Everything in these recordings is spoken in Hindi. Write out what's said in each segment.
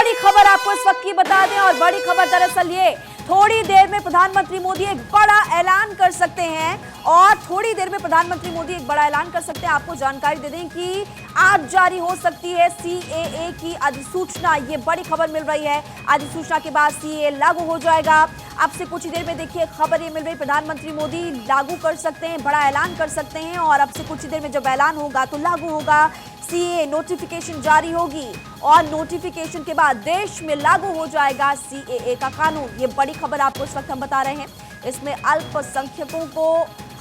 बड़ी खबर आपको इस वक्त की बता दें और बड़ी खबर दरअसल ये थोड़ी देर में प्रधानमंत्री मोदी एक बड़ा ऐलान कर सकते हैं और थोड़ी देर में प्रधानमंत्री मोदी एक बड़ा ऐलान कर सकते हैं। आपको जानकारी दे दें कि आज जारी हो सकती है सीएए की अधिसूचना। ये बड़ी खबर मिल रही है। अधिसूचना के बाद सीएए लागू हो जाएगा। अब से कुछ ही देर में देखिए खबर ये मिल रही, प्रधानमंत्री मोदी लागू कर सकते हैं, बड़ा ऐलान कर सकते हैं और अब से कुछ ही देर में जब ऐलान होगा तो लागू होगा। सीएए नोटिफिकेशन जारी होगी और नोटिफिकेशन के बाद देश में लागू हो जाएगा सीएए का कानून। ये बड़ी खबर आपको इस वक्त हम बता रहे हैं। इसमें अल्पसंख्यकों को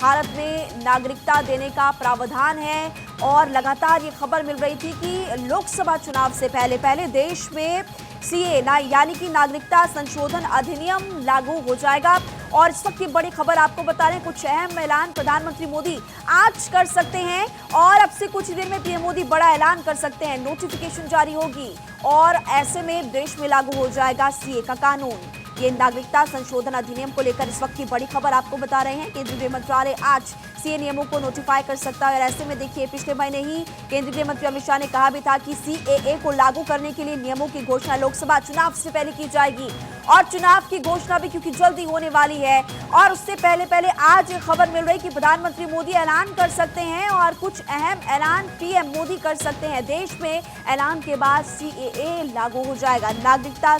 भारत में नागरिकता देने का प्रावधान है और लगातार ये खबर मिल रही थी कि लोकसभा चुनाव से पहले देश में सीएए यानी कि नागरिकता संशोधन अधिनियम लागू हो जाएगा। और इस वक्त की बड़ी खबर आपको बता रहे हैं, कुछ अहम ऐलान प्रधानमंत्री मोदी आज कर सकते हैं और अब से कुछ ही देर में पीएम मोदी बड़ा ऐलान कर सकते हैं। नोटिफिकेशन जारी होगी और ऐसे में देश में लागू हो जाएगा सीएए का कानून। ये नागरिकता संशोधन अधिनियम को लेकर इस वक्त की बड़ी खबर आपको बता रहे हैं। केंद्रीय गृह मंत्रालय आज सीएए नियमों को नोटिफाई कर सकता है और ऐसे में देखिए पिछले महीने ही केंद्रीय गृह मंत्री अमित शाह ने कहा भी था कि सीएए को लागू करने के लिए नियमों की घोषणा लोकसभा चुनाव से पहले की जाएगी और चुनाव की घोषणा भी क्योंकि जल्दी होने वाली है। और उससे पहले आज खबर मिल रही कि प्रधानमंत्री मोदी ऐलान कर सकते हैं और कुछ अहम ऐलान पीएम मोदी कर सकते हैं। देश में ऐलान के बाद सीएए लागू हो जाएगा। नागरिकता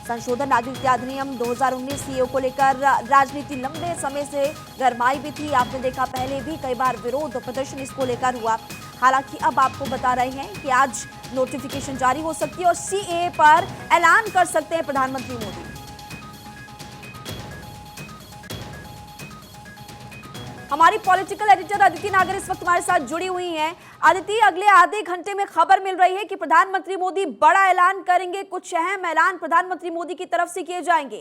नागरिकता अधिनियम 2019 सीएए को लेकर राजनीति लंबे समय से गरमाई भी थी। आपने देखा पहले भी कई बार विरोध प्रदर्शन इसको लेकर हुआ। हालांकि अब आपको बता रहे हैं कि आज नोटिफिकेशन जारी हो सकती है और सीएए पर ऐलान कर सकते हैं प्रधानमंत्री मोदी। हमारी पॉलिटिकल एडिटर अदिति नागर इस वक्त हमारे साथ जुड़ी हुई हैं। अदिति, अगले आधे घंटे में खबर मिल रही है कि प्रधानमंत्री मोदी बड़ा ऐलान करेंगे, कुछ अहम ऐलान प्रधानमंत्री मोदी की तरफ से किए जाएंगे।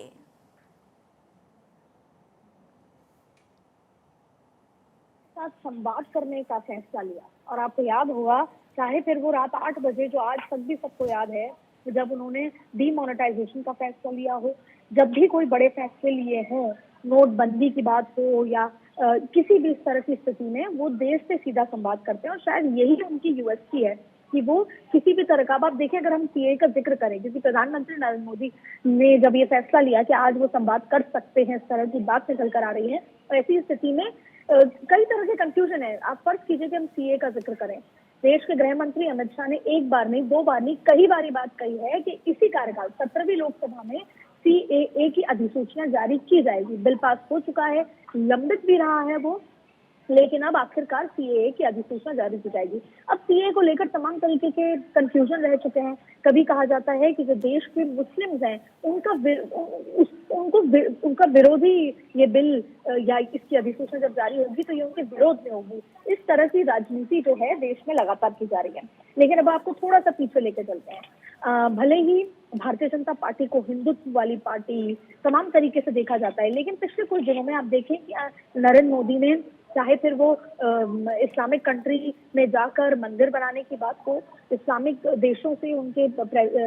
साथ संवाद करने का फैसला लिया और आपको याद होगा, चाहे फिर वो रात 8 बजे जो आज तक भी सबको याद है, जब उन्होंने डीमोनेटाइजेशन का फैसला लिया हो, जब भी कोई बड़े फैसले लिए हों, नोटबंदी की बात हो या किसी भी इस तरह की स्थिति में वो देश से सीधा संवाद करते हैं और शायद यही उनकी यूएसपी है कि वो किसी भी तरह का, अब आप देखिए अगर हम सीएए का जिक्र करें, क्योंकि प्रधानमंत्री नरेंद्र मोदी ने जब ये फैसला लिया कि आज वो संवाद कर सकते हैं, इस तरह की बात निकल कर आ रही है और ऐसी स्थिति में कई तरह के कंफ्यूजन है। आप फर्ज कीजिए कि हम सीएए का जिक्र करें, देश के गृह मंत्री अमित शाह ने एक बार नहीं, 2 बार नहीं, कई बार बात कही है कि इसी कार्यकाल 17वीं लोकसभा में सीएए की अधिसूचना जारी की जाएगी। बिल पास हो चुका है, लंबित भी रहा है वो, लेकिन अब आखिरकार सीएए की अधिसूचना जारी की जाएगी। अब सीएए को लेकर तमाम तरीके के कंफ्यूजन रह चुके हैं। कभी कहा जाता है कि जो देश के मुस्लिम्स हैं उनका विरोधी ये बिल या इसकी अधिसूचना जब जारी होगी तो ये उनके विरोध में होगी। इस तरह की राजनीति जो है देश में लगातार की जा रही है। लेकिन अब आपको थोड़ा सा पीछे लेके चलते हैं। भले ही भारतीय जनता पार्टी को हिंदुत्व वाली पार्टी तमाम तरीके से देखा जाता है, लेकिन पिछले कुछ दिनों में आप देखें कि नरेंद्र मोदी ने, चाहे फिर वो इस्लामिक कंट्री में जाकर मंदिर बनाने की बात हो, इस्लामिक देशों से उनके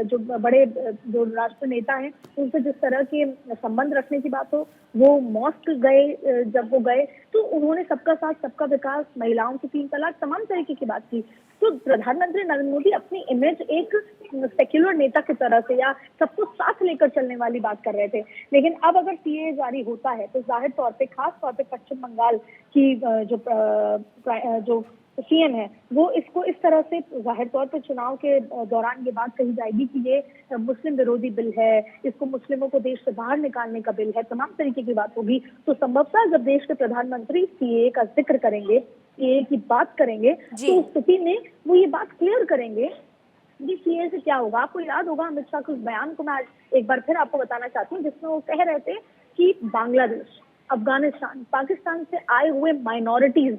जो बड़े जो राष्ट्र नेता हैं उनसे जिस तरह के संबंध रखने की बात हो, वो मॉस्क गए, जब वो गए तो उन्होंने सबका साथ सबका विकास, महिलाओं की 3 तलाक, तमाम तरीके की बात की। तो प्रधानमंत्री नरेंद्र मोदी अपनी इमेज एक सेक्युलर नेता की तरह से या सबको साथ लेकर चलने वाली बात कर रहे थे। लेकिन अब अगर सीएए जारी होता है तो जाहिर तौर पे, खास तौर पे पश्चिम बंगाल की जो सीएम है वो इसको इस तरह से, जाहिर तौर पे चुनाव के दौरान ये बात कही जाएगी कि ये मुस्लिम विरोधी बिल है, इसको मुस्लिमों को देश से बाहर निकालने का बिल है, तमाम तरीके की बात होगी। तो संभवतः जब देश के प्रधानमंत्री सीएए का जिक्र करेंगे, सीएए की बात करेंगे, तो उस स्थिति में वो ये बात क्लियर करेंगे कि सीएए से क्या होगा। आपको याद होगा अमित शाह के उस बयान को मैं आज एक बार फिर आपको बताना चाहती हूँ, जिसमें वो कह रहे थे कि बांग्लादेश, अफगानिस्तान, पाकिस्तान से आए हुए माइनॉरिटीज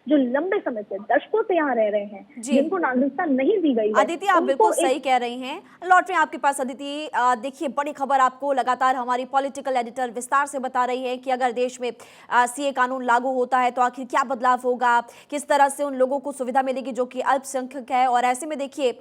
जो लंबे समय से, दशकों से यहाँ रह रहे हैं, जिनको नागरिकता नहीं दी गई है। अदिति, आप बिल्कुल सही कह रही हैं। लौट रहे हैं आपके पास अदिति। देखिए बड़ी खबर आपको लगातार हमारी पॉलिटिकल एडिटर विस्तार से बता रही है कि अगर देश में सीएए कानून लागू होता है तो आखिर क्या बदलाव होगा, किस तरह से उन लोगों को सुविधा मिलेगी जो कि अल्पसंख्यक है। और ऐसे में देखिए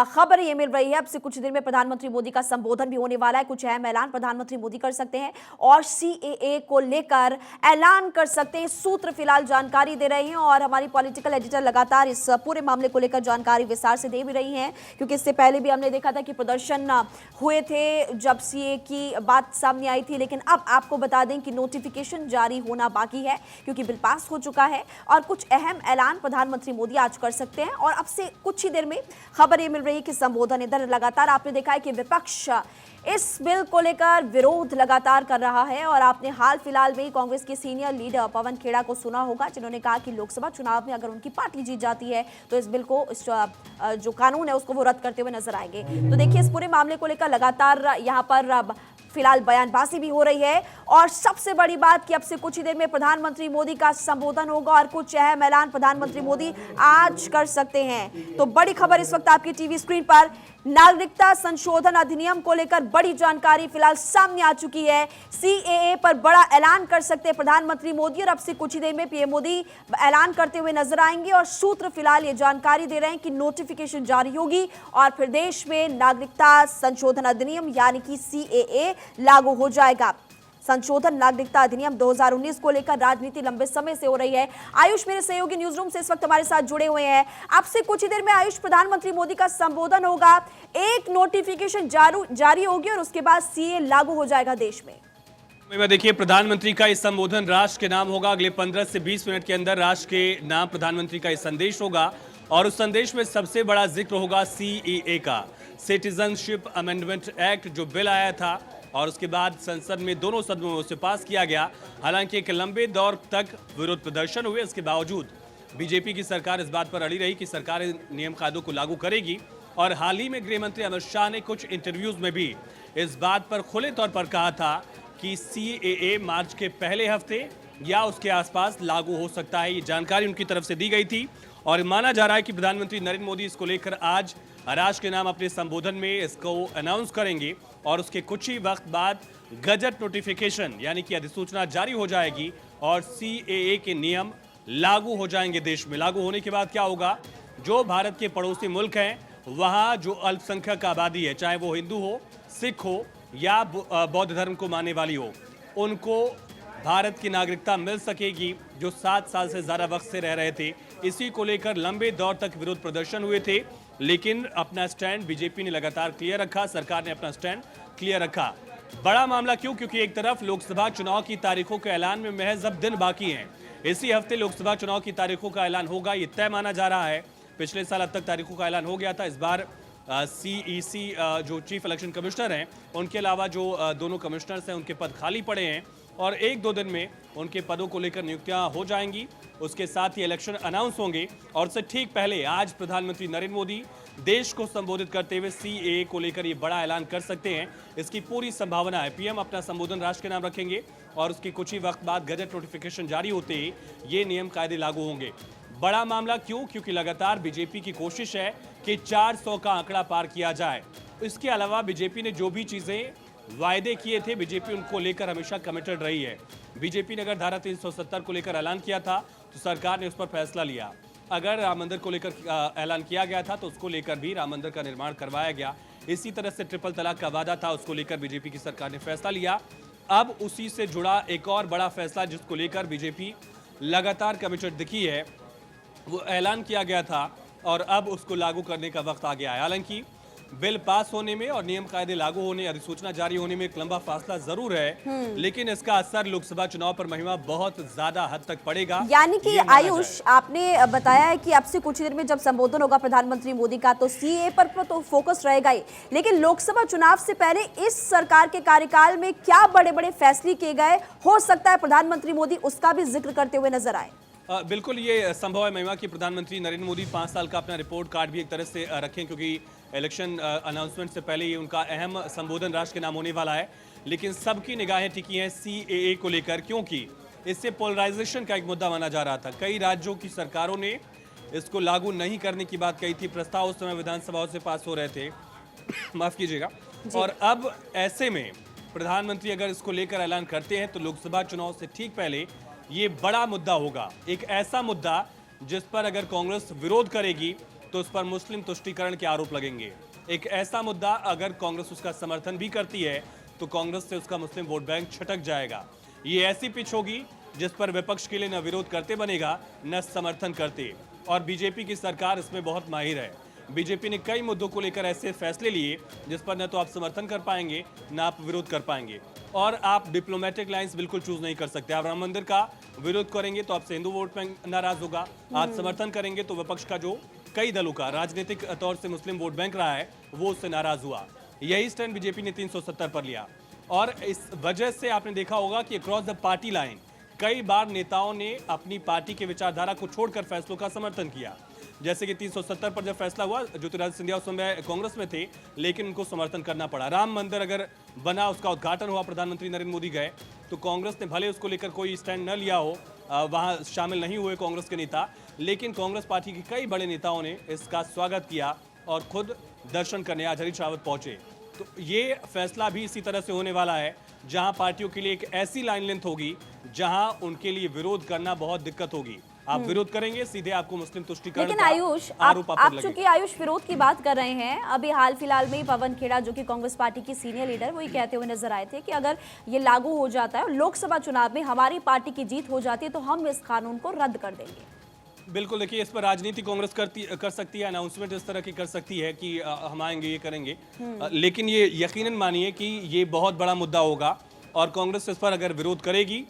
खबर ये मिल रही है अब से कुछ दिन में प्रधानमंत्री मोदी का संबोधन भी होने वाला है। कुछ अहम ऐलान प्रधानमंत्री मोदी कर सकते हैं और सीएए को लेकर ऐलान कर सकते हैं। सूत्र फिलहाल जानकारी दे रहे हैं और हमारी पॉलिटिकल एडिटर लगातार इस पूरे मामले को लेकर जानकारी विस्तार से दे भी रही हैं, क्योंकि इससे पहले भी हमने देखा था कि प्रदर्शन हुए थे जब सीए की बात सामने आई थी। लेकिन अब आपको बता दें कि नोटिफिकेशन जारी होना बाकी है, क्योंकि बिल पास हो चुका है और कुछ अहम ऐलान प्रधानमंत्री मोदी आज कर सकते हैं। और अब से कुछ ही देर में खबर ये मिल रही है कि संबोधन, इधर लगातार आपने देखा है कि विपक्ष इस बिल को लेकर विरोध लगातार कर रहा है। और आपने हाल फिलहाल में कांग्रेस के सीनियर लीडर पवन खेड़ा को सुना होगा, जिन्होंने कहा कि लोकसभा चुनाव में अगर उनकी पार्टी जीत जाती है तो इस बिल को, इस जो कानून है उसको वो रद्द करते हुए नजर आएंगे। तो देखिए, इस पूरे मामले को लेकर लगातार यहाँ पर फिलहाल बयानबाजी भी हो रही है। और सबसे बड़ी बात कि अब से कुछ ही देर में प्रधानमंत्री मोदी का संबोधन होगा और कुछ अहम ऐलान प्रधानमंत्री मोदी आज कर सकते हैं। तो बड़ी खबर इस वक्त आपकी टीवी स्क्रीन पर, नागरिकता संशोधन अधिनियम को लेकर बड़ी जानकारी फिलहाल सामने आ चुकी है। सीएए पर बड़ा ऐलान कर सकते हैं प्रधानमंत्री मोदी और अब से कुछ ही देर में पीएम मोदी ऐलान करते हुए नजर आएंगे। और सूत्र फिलहाल ये जानकारी दे रहे हैं कि नोटिफिकेशन जारी होगी और फिर देश में नागरिकता संशोधन अधिनियम यानी कि सीएए लागू हो जाएगा। संशोधन नागरिकता अधिनियम 2019 को लेकर राजनीति लंबे समय से हो रही है। आयुष मेरे सहयोगी न्यूज रूम से इस वक्त हमारे साथ जुड़े हुए हैं। आपसे कुछ ही देर में आयुष, प्रधानमंत्री मोदी का संबोधन होगा, एक नोटिफिकेशन जारी होगी और उसके बाद सीए लागू हो जाएगा देश में। देखिए, प्रधानमंत्री का इस संबोधन राष्ट्र के नाम होगा। अगले 15 से 20 मिनट के अंदर राष्ट्र के नाम प्रधानमंत्री का इस संदेश होगा और उस संदेश में सबसे बड़ा जिक्र होगा सीएए का, सिटीजनशिप अमेंडमेंट एक्ट, जो बिल आया था और उसके बाद संसद में दोनों सदनों में उसे पास किया गया। हालांकि एक लंबे दौर तक विरोध प्रदर्शन हुए, इसके बावजूद बीजेपी की सरकार इस बात पर अड़ी रही कि सरकार नियम कायदों को लागू करेगी। और हाल ही में गृह मंत्री अमित शाह ने कुछ इंटरव्यूज में भी इस बात पर खुले तौर पर कहा था कि सीएए मार्च के पहले हफ्ते या उसके आसपास लागू हो सकता है। ये जानकारी उनकी तरफ से दी गई थी और माना जा रहा है कि प्रधानमंत्री नरेंद्र मोदी इसको लेकर आज राष्ट्र के नाम अपने संबोधन में इसको अनाउंस करेंगे और उसके कुछ ही वक्त बाद गजट नोटिफिकेशन यानी कि अधिसूचना जारी हो जाएगी और सीएए के नियम लागू हो जाएंगे देश में। लागू होने के बाद क्या होगा, जो भारत के पड़ोसी मुल्क हैं वहां जो अल्पसंख्यक आबादी है, चाहे वो हिंदू हो, सिख हो या बौद्ध धर्म को मानने वाली हो, उनको भारत की नागरिकता मिल सकेगी, जो 7 साल से ज्यादा वक्त से रह रहे थे। इसी को लेकर लंबे दौर तक विरोध प्रदर्शन हुए थे, लेकिन अपना स्टैंड बीजेपी ने लगातार क्लियर रखा, सरकार ने अपना स्टैंड क्लियर रखा। बड़ा मामला क्यों? क्योंकि एक तरफ लोकसभा चुनाव की तारीखों के ऐलान में महज अब दिन बाकी हैं। इसी हफ्ते लोकसभा चुनाव की तारीखों का ऐलान होगा, ये तय माना जा रहा है। पिछले साल अब तक तारीखों का ऐलान हो गया था। इस बार सीईसी जो चीफ इलेक्शन कमिश्नर हैं, उनके अलावा जो दोनों कमिश्नर्स हैं उनके पद खाली पड़े हैं और 1-2 दिन में उनके पदों को लेकर नियुक्तियां हो जाएंगी। उसके साथ ही इलेक्शन अनाउंस होंगे और उससे ठीक पहले आज प्रधानमंत्री नरेंद्र मोदी देश को संबोधित करते हुए सीएए को लेकर ये बड़ा ऐलान कर सकते हैं। इसकी पूरी संभावना है। पीएम अपना संबोधन राष्ट्र के नाम रखेंगे और उसके कुछ ही वक्त बाद गजट नोटिफिकेशन जारी होते ही ये नियम कायदे लागू होंगे। बड़ा मामला क्यों? क्योंकि लगातार बीजेपी की कोशिश है कि 400 का आंकड़ा पार किया जाए। इसके अलावा बीजेपी ने जो भी चीजें वायदे किए थे, बीजेपी उनको लेकर हमेशा कमिटेड रही है। बीजेपी ने अगर धारा 370 को लेकर ऐलान किया था तो सरकार ने उस पर फैसला लिया। अगर राम मंदिर को लेकर ऐलान किया गया था तो उसको लेकर भी राम मंदिर का निर्माण करवाया गया। इसी तरह से ट्रिपल तलाक का वादा था, उसको लेकर बीजेपी की सरकार ने फैसला लिया। अब उसी से जुड़ा एक और बड़ा फैसला जिसको लेकर बीजेपी लगातार कमिटेड दिखी है, वो ऐलान किया गया था और अब उसको लागू करने का वक्त आ गया है। हालांकि बिल पास होने में और नियम कायदे लागू होने, अधिसूचना जारी होने में एक लंबा फासला जरूर है, लेकिन इसका असर लोकसभा चुनाव पर महिमा बहुत ज्यादा हद तक पड़ेगा। यानी कि आयुष, आपने बताया है कि अब से कुछ देर में जब संबोधन होगा प्रधानमंत्री मोदी का तो सीए पर तो फोकस रहेगा ही, लेकिन लोकसभा चुनाव से पहले इस सरकार के कार्यकाल में क्या बड़े बड़े फैसले किए गए, हो सकता है प्रधानमंत्री मोदी उसका भी जिक्र करते हुए नजर आए। बिल्कुल ये संभव है महिमा कि प्रधानमंत्री नरेंद्र मोदी 5 साल का अपना रिपोर्ट कार्ड भी एक तरह से रखें, क्योंकि इलेक्शन अनाउंसमेंट से पहले ये उनका अहम संबोधन राष्ट्र के नाम होने वाला है। लेकिन सबकी निगाहें टिकी हैं सीएए को लेकर, क्योंकि इससे पोलराइजेशन का एक मुद्दा माना जा रहा था। कई राज्यों की सरकारों ने इसको लागू नहीं करने की बात कही थी, प्रस्ताव उस समय विधानसभाओं से पास हो रहे थे माफ कीजिएगा। और अब ऐसे में प्रधानमंत्री अगर इसको लेकर ऐलान करते हैं तो लोकसभा चुनाव से ठीक पहले ये बड़ा मुद्दा होगा। एक ऐसा मुद्दा जिस पर अगर कांग्रेस विरोध करेगी तो उस पर मुस्लिम तुष्टीकरण के आरोप लगेंगे। एक ऐसा मुद्दा अगर कांग्रेस उसका समर्थन भी करती है तो कांग्रेस से उसका मुस्लिम वोट बैंक छटक जाएगा। ये ऐसी पिच होगी जिस पर विपक्ष के लिए न विरोध करते बनेगा न समर्थन करते। और बीजेपी की सरकार इसमें बहुत माहिर है। बीजेपी ने कई मुद्दों को लेकर ऐसे फैसले लिए जिस पर न तो आप समर्थन कर पाएंगे न आप विरोध कर पाएंगे, और आप डिप्लोमेटिक लाइंस बिल्कुल चूज नहीं कर सकते। आप राम मंदिर का विरोध करेंगे तो आपसे हिंदू वोट बैंक नाराज होगा, आप समर्थन करेंगे तो विपक्ष का जो कई दलों का राजनीतिक तौर से मुस्लिम वोट बैंक रहा है वो उससे नाराज हुआ। यही स्टैंड बीजेपी ने 370 पर लिया, और इस वजह से आपने देखा होगा कि अक्रॉस द पार्टी लाइन कई बार नेताओं ने अपनी पार्टी के विचारधारा को छोड़कर फैसलों का समर्थन किया। जैसे कि 370 पर जब फैसला हुआ, ज्योतिरादित्य सिंधिया उस समय कांग्रेस में थे लेकिन उनको समर्थन करना पड़ा। राम मंदिर अगर बना, उसका उद्घाटन हुआ, प्रधानमंत्री नरेंद्र मोदी गए, तो कांग्रेस ने भले उसको लेकर कोई स्टैंड न लिया हो, वहां शामिल नहीं हुए कांग्रेस के नेता, लेकिन कांग्रेस पार्टी के कई बड़े नेताओं ने इसका स्वागत किया और खुद दर्शन करने आज हरीश रावत पहुंचे। तो ये फैसला भी इसी तरह से होने वाला है, जहां पार्टियों के लिए एक ऐसी लाइन लेंथ होगी जहां उनके लिए विरोध करना बहुत दिक्कत होगी। आप विरोध करेंगे, सीधे आपको मुस्लिम तुष्टीकरण लेकिन आयुष, आप चूंकि आयुष विरोध की बात कर रहे हैं, अभी हाल फिलहाल में ही पवन खेड़ा जो कि कांग्रेस पार्टी की सीनियर लीडर, वो ये कहते हुए नजर आए थे कि अगर ये लागू हो जाता है और लोकसभा चुनाव में हमारी पार्टी की जीत हो जाती है तो हम इस कानून को रद्द कर देंगे। बिल्कुल, देखिए इस पर राजनीति कांग्रेस कर सकती है, अनाउंसमेंट इस तरह की कर सकती है कि हम आएंगे, ये करेंगे, लेकिन ये यकीनन मानिए कि ये बहुत बड़ा मुद्दा होगा और कांग्रेस इस पर अगर विरोध करेगी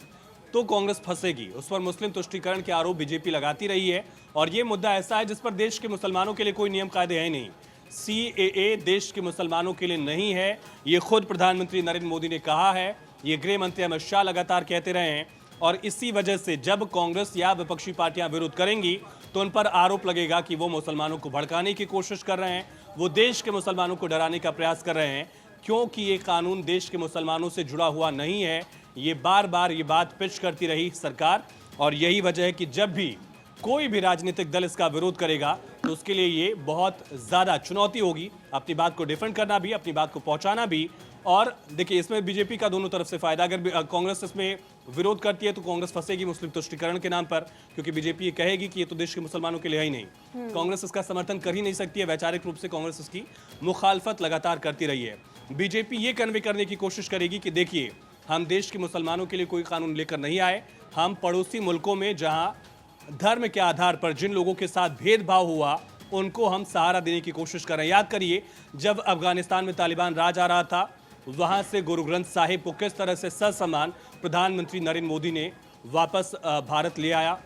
तो कांग्रेस फंसेगी। उस पर मुस्लिम तुष्टीकरण के आरोप बीजेपी लगाती रही है, और ये मुद्दा ऐसा है जिस पर देश के मुसलमानों के लिए कोई नियम कायदे है नहीं। सीएए देश के मुसलमानों के लिए नहीं है, ये खुद प्रधानमंत्री नरेंद्र मोदी ने कहा है, ये गृह मंत्री अमित शाह लगातार कहते रहे हैं, और इसी वजह से जब कांग्रेस या विपक्षी पार्टियां विरोध करेंगी तो उन पर आरोप लगेगा कि वो मुसलमानों को भड़काने की कोशिश कर रहे हैं, वो देश के मुसलमानों को डराने का प्रयास कर रहे हैं, क्योंकि ये कानून देश के मुसलमानों से जुड़ा हुआ नहीं है। ये बार बार ये बात पिच करती रही सरकार, और यही वजह है कि जब भी कोई भी राजनीतिक दल इसका विरोध करेगा तो उसके लिए ये बहुत ज़्यादा चुनौती होगी, अपनी बात को डिफेंड करना भी, अपनी बात को पहुंचाना भी। और देखिए इसमें बीजेपी का दोनों तरफ से फायदा, अगर कांग्रेस इसमें विरोध करती है तो कांग्रेस फंसेगी मुस्लिम तुष्टीकरण के नाम पर, क्योंकि बीजेपी ये कहेगी कि ये तो देश के मुसलमानों के लिए ही नहीं। कांग्रेस इसका समर्थन कर ही नहीं सकती है, वैचारिक रूप से कांग्रेस इसकी मुखालफत लगातार करती रही है। बीजेपी ये कन्वे करने की कोशिश करेगी कि देखिए हम देश के मुसलमानों के लिए कोई कानून लेकर नहीं आए, हम पड़ोसी मुल्कों में जहां धर्म के आधार पर जिन लोगों के साथ भेदभाव हुआ उनको हम सहारा देने की कोशिश कर रहे हैं। याद करिए जब अफगानिस्तान में तालिबान राज आ रहा था, वहां से गुरु ग्रंथ साहिब को किस तरह से ससम्मान प्रधानमंत्री नरेंद्र मोदी ने वापस भारत ले आया,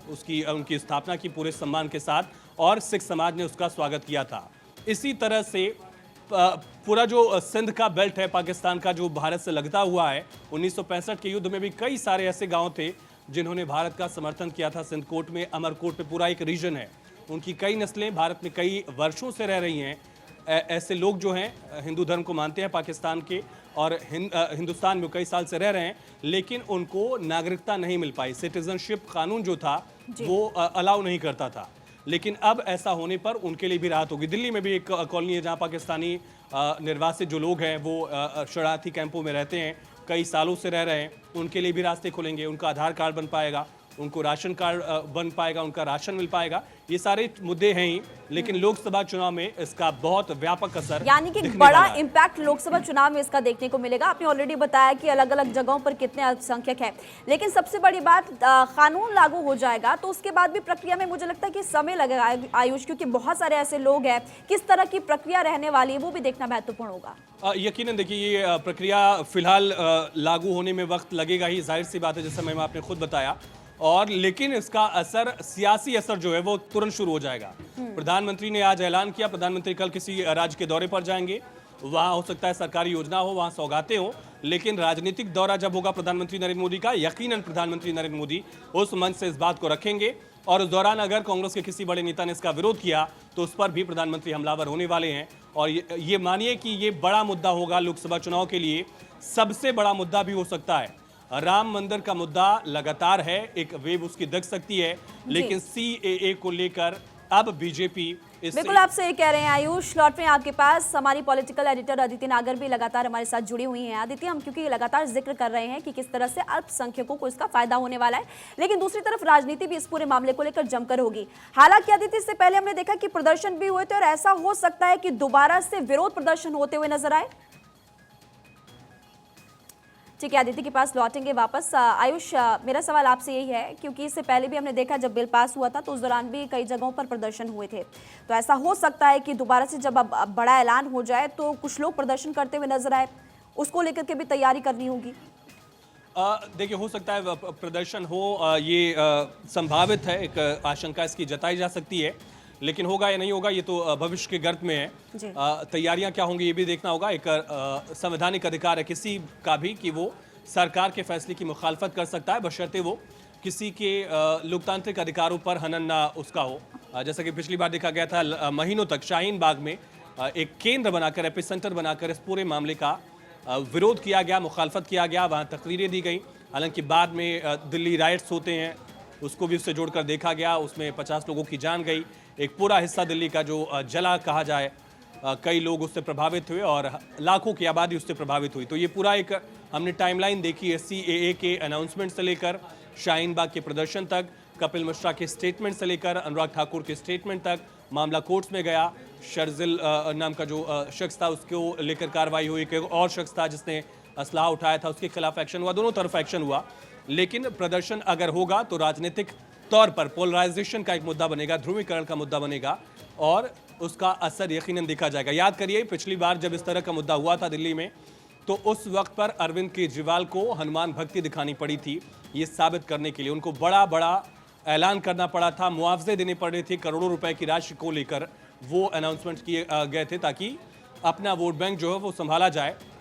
उनकी स्थापना की पूरे सम्मान के साथ, और सिख समाज ने उसका स्वागत किया था। इसी तरह से पूरा जो सिंध का बेल्ट है पाकिस्तान का, जो भारत से लगता हुआ है, 1965 के युद्ध में भी कई सारे ऐसे गांव थे जिन्होंने भारत का समर्थन किया था। सिंधकोट में, अमरकोट में पूरा एक रीजन है, उनकी कई नस्लें भारत में कई वर्षों से रह रही हैं। ऐसे लोग जो हैं हिंदू धर्म को मानते हैं पाकिस्तान के, और हिंदुस्तान में कई साल से रह रहे हैं, लेकिन उनको नागरिकता नहीं मिल पाई। सिटीजनशिप कानून जो था वो अलाउ नहीं करता था, लेकिन अब ऐसा होने पर उनके लिए भी राहत होगी। दिल्ली में भी एक कॉलोनी है जहां पाकिस्तानी निर्वासित जो लोग हैं वो शरणार्थी कैंपों में रहते हैं, कई सालों से रह रहे हैं, उनके लिए भी रास्ते खुलेंगे, उनका आधार कार्ड बन पाएगा, उनको राशन कार्ड बन पाएगा, उनका राशन मिल पाएगा। ये सारे मुद्दे हैं ही, लेकिन लोकसभा चुनाव में इसका बहुत व्यापक असर, यानी कि बड़ा इम्पैक्ट लोकसभा चुनाव में इसका देखने को मिलेगा। आपने ऑलरेडी बताया कि अलग अलग जगहों पर कितने अल्पसंख्यक हैं, लेकिन सबसे बड़ी बात, कानून लागू हो जाएगा तो उसके बाद भी प्रक्रिया में मुझे लगता है कि समय लगेगा आयुष, क्योंकि बहुत सारे ऐसे लोग हैं, किस तरह की प्रक्रिया रहने वाली है वो भी देखना महत्वपूर्ण होगा। यकीनन देखिए ये प्रक्रिया फिलहाल लागू होने में वक्त लगेगा ही, जाहिर सी बात है, जैसा मैंने आपने खुद बताया, और लेकिन इसका असर, सियासी असर जो है वो तुरंत शुरू हो जाएगा। प्रधानमंत्री ने आज ऐलान किया, प्रधानमंत्री कल किसी राज्य के दौरे पर जाएंगे, वहां हो सकता है सरकारी योजना हो, वहां सौगातें हो, लेकिन राजनीतिक दौरा जब होगा प्रधानमंत्री नरेंद्र मोदी का, यकीनन प्रधानमंत्री नरेंद्र मोदी उस मंच से इस बात को रखेंगे, और उस दौरान अगर कांग्रेस के किसी बड़े नेता ने इसका विरोध किया तो उस पर भी प्रधानमंत्री हमलावर होने वाले हैं। और ये मानिए कि ये बड़ा मुद्दा होगा लोकसभा चुनाव के लिए, सबसे बड़ा मुद्दा भी हो सकता है। राम मंदिर का मुद्दा लगातार है, एक वेव उसकी दिख सकती है, लेकिन सीएए को लेकर अब बीजेपी बिल्कुल आप सही कह रहे हैं आयुष। लौट रहे हैं आपके पास हमारी पॉलिटिकल एडिटर अदिति नागर भी लगातार हमारे साथ जुड़ी हुई हैं। अदिति, हम क्योंकि लगातार जिक्र कर रहे हैं कि किस तरह से अल्पसंख्यकों को इसका फायदा होने वाला है, लेकिन दूसरी तरफ राजनीति भी इस पूरे मामले को लेकर जमकर होगी। हालांकि अदिति, इससे पहले हमने देखा कि प्रदर्शन भी हुए थे, और ऐसा हो सकता है कि दोबारा से विरोध प्रदर्शन होते हुए नजर आए। ठीक है, अदिति के पास लौटेंगे वापस। आयुष, मेरा सवाल आपसे यही है, क्योंकि इससे पहले भी हमने देखा जब बिल पास हुआ था तो उस दौरान भी कई जगहों पर प्रदर्शन हुए थे। तो ऐसा हो सकता है कि दोबारा से जब अब बड़ा ऐलान हो जाए तो कुछ लोग प्रदर्शन करते हुए नजर आए, उसको लेकर के भी तैयारी करनी होगी। देखिए, हो सकता है प्रदर्शन हो, ये संभावित है, एक आशंका इसकी जताई जा सकती है, लेकिन होगा या नहीं होगा ये तो भविष्य के गर्त में जी। है। तैयारियां क्या होंगी ये भी देखना होगा। एक संवैधानिक अधिकार है किसी का भी कि वो सरकार के फैसले की मुखालफत कर सकता है, बशर्ते वो किसी के लोकतांत्रिक अधिकारों पर हनन ना उसका हो। जैसा कि पिछली बार देखा गया था, महीनों तक शाहीन बाग में एक केंद्र बनाकर, एपिसेंटर बनाकर इस पूरे मामले का विरोध किया गया, मुखालफत किया गया, वहाँ तकरीरें दी गई। हालांकि बाद में दिल्ली राइट्स होते हैं, उसको भी उससे जोड़कर देखा गया, उसमें 50 लोगों की जान गई। एक पूरा हिस्सा दिल्ली का जो जला कहा जाए, कई लोग उससे प्रभावित हुए और लाखों की आबादी उससे प्रभावित हुई। तो ये पूरा एक हमने टाइमलाइन देखी है, CAA के अनाउंसमेंट से लेकर शाहीन बाग के प्रदर्शन तक, कपिल मिश्रा के स्टेटमेंट से लेकर अनुराग ठाकुर के स्टेटमेंट तक, मामला कोर्ट्स में गया, शर्जिल नाम का जो शख्स था उसको लेकर कार्रवाई हुई, एक और शख्स था जिसने असलाह उठाया था उसके खिलाफ एक्शन हुआ, दोनों तरफ एक्शन हुआ। लेकिन प्रदर्शन अगर होगा तो राजनीतिक तौर पर पोलराइजेशन का एक मुद्दा बनेगा, ध्रुवीकरण का मुद्दा बनेगा और उसका असर यकीनन देखा जाएगा। याद करिए, पिछली बार जब इस तरह का मुद्दा हुआ था दिल्ली में, तो उस वक्त पर अरविंद केजरीवाल को हनुमान भक्ति दिखानी पड़ी थी ये साबित करने के लिए। उनको बड़ा बड़ा ऐलान करना पड़ा था, मुआवजे देने पड़े थे, करोड़ों रुपए की राशि को लेकर वो अनाउंसमेंट किए गए थे ताकि अपना वोट बैंक जो है वो संभाला जाए।